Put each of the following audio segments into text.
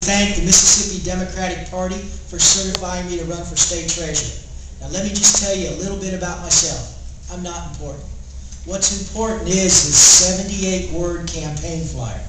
thank the Mississippi Democratic Party for certifying me to run for state treasurer. Now let me just tell you a little bit about myself. I'm not important. What's important is this 78-word campaign flyer.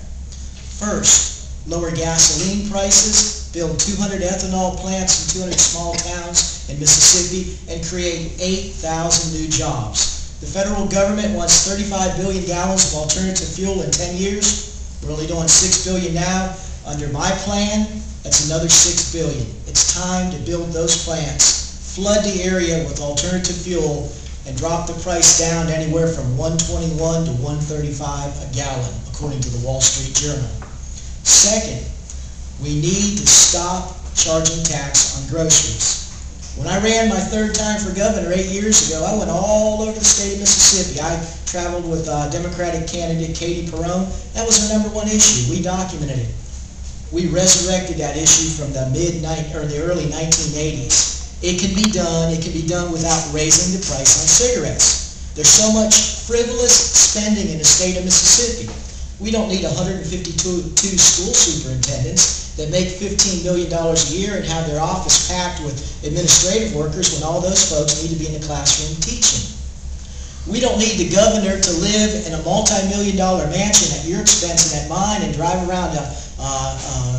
First, lower gasoline prices, build 200 ethanol plants in 200 small towns in Mississippi, and create 8,000 new jobs. The federal government wants 35 billion gallons of alternative fuel in 10 years. We're only doing 6 billion now. Under my plan, that's another 6 billion. It's time to build those plants, flood the area with alternative fuel, and drop the price down to anywhere from $1.21 to $1.35 a gallon, according to the Wall Street Journal. Second, we need to stop charging tax on groceries. When I ran my third time for governor 8 years ago, I went all over the state of Mississippi. I traveled with Democratic candidate Katie Perrone. That was our #1 issue. We documented it. We resurrected that issue from the early 1980s. It can be done. It can be done without raising the price on cigarettes. There's so much frivolous spending in the state of Mississippi. We don't need 152 school superintendents that make $15 million a year and have their office packed with administrative workers when all those folks need to be in the classroom teaching. We don't need the governor to live in a multi-million-dollar mansion at your expense and at mine and drive around a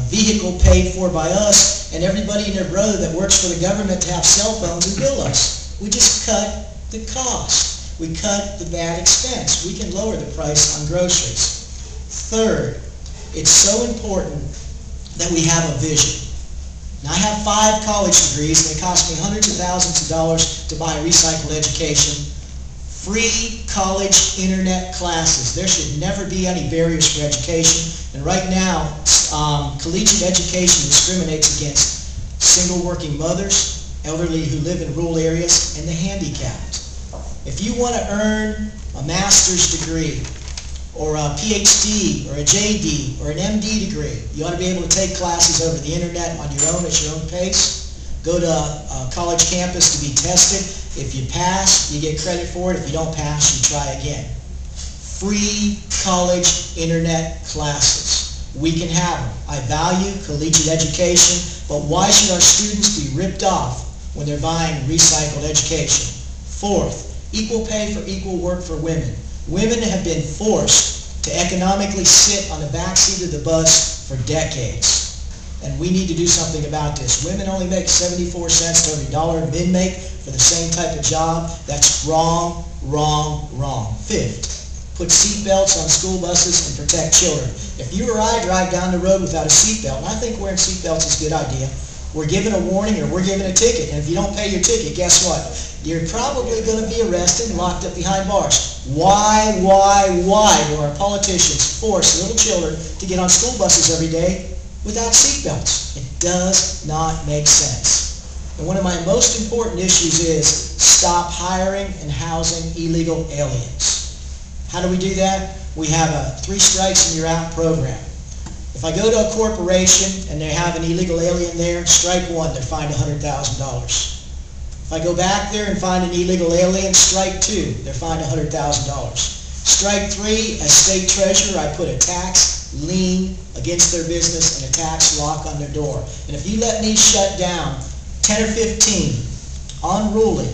vehicle paid for by us and everybody and their brother that works for the government to have cell phones and bill us. We just cut the cost. We cut the bad expense. We can lower the price on groceries. Third, it's so important that we have a vision. Now, I have 5 college degrees, and they cost me hundreds of thousands of dollars to buy recycled education. Free college internet classes. There should never be any barriers for education. And right now, collegiate education discriminates against single working mothers, elderly who live in rural areas, and the handicapped. If you want to earn a master's degree, or a PhD, or a JD, or an MD degree, you ought to be able to take classes over the internet on your own at your own pace. Go to a college campus to be tested. If you pass, you get credit for it. If you don't pass, you try again. Free college internet classes. We can have them. I value collegiate education, but why should our students be ripped off when they're buying recycled education? Fourth, equal pay for equal work for women. Women have been forced to economically sit on the backseat of the bus for decades. And we need to do something about this. Women only make 74 cents to every dollar men make for the same type of job. That's wrong, wrong, wrong. Fifth, put seat belts on school buses and protect children. If you or I drive down the road without a seat belt, and I think wearing seat belts is a good idea, we're given a warning or we're given a ticket. And if you don't pay your ticket, guess what? You're probably going to be arrested and locked up behind bars. Why do our politicians force little children to get on school buses every day without seat belts? It does not make sense. And one of my most important issues is stop hiring and housing illegal aliens. How do we do that? We have a 3 strikes and you're out program. If I go to a corporation and they have an illegal alien there, strike 1, they're fined $100,000. If I go back there and find an illegal alien, strike 2, they're fined $100,000. Strike 3, as state treasurer, I put a tax lien against their business and a tax lock on their door. And if you let me shut down 10 or 15 unruly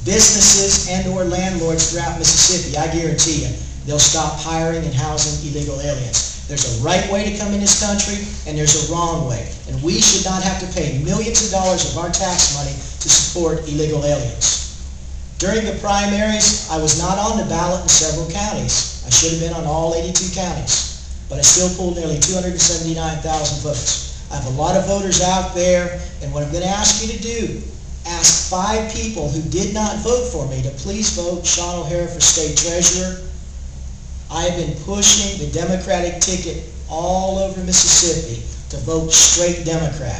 businesses and or landlords throughout Mississippi, I guarantee you, they'll stop hiring and housing illegal aliens. There's a right way to come in this country, and there's a wrong way. And we should not have to pay millions of dollars of our tax money to support illegal aliens. During the primaries, I was not on the ballot in several counties. I should have been on all 82 counties, but I still pulled nearly 279,000 votes. I have a lot of voters out there, and what I'm going to ask you to do, ask 5 people who did not vote for me to please vote Shawn O'Hara for state treasurer. I have been pushing the Democratic ticket all over Mississippi to vote straight Democrat.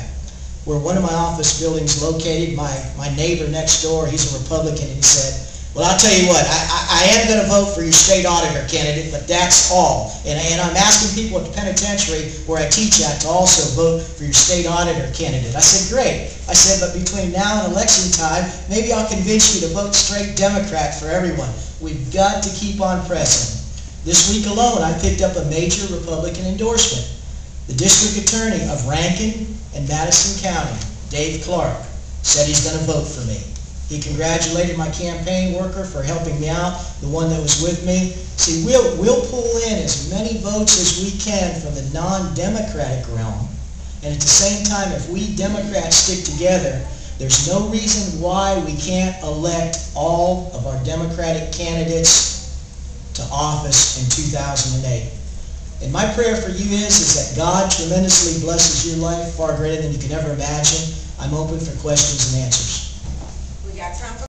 Where one of my office buildings located, my neighbor next door, he's a Republican, and he said, well, I'll tell you what, I am going to vote for your state auditor candidate, but that's all. And I'm asking people at the penitentiary where I teach at to also vote for your state auditor candidate. I said, great. I said, but between now and election time, maybe I'll convince you to vote straight Democrat for everyone. We've got to keep on pressing. This week alone, I picked up a major Republican endorsement. The district attorney of Rankin and Madison County, Dave Clark, said he's going to vote for me. He congratulated my campaign worker for helping me out, the one that was with me. See, we'll pull in as many votes as we can from the non-Democratic realm, and at the same time, if we Democrats stick together, there's no reason why we can't elect all of our Democratic candidates to office in 2008. And my prayer for you is that God tremendously blesses your life far greater than you can ever imagine. I'm open for questions and answers. We got time for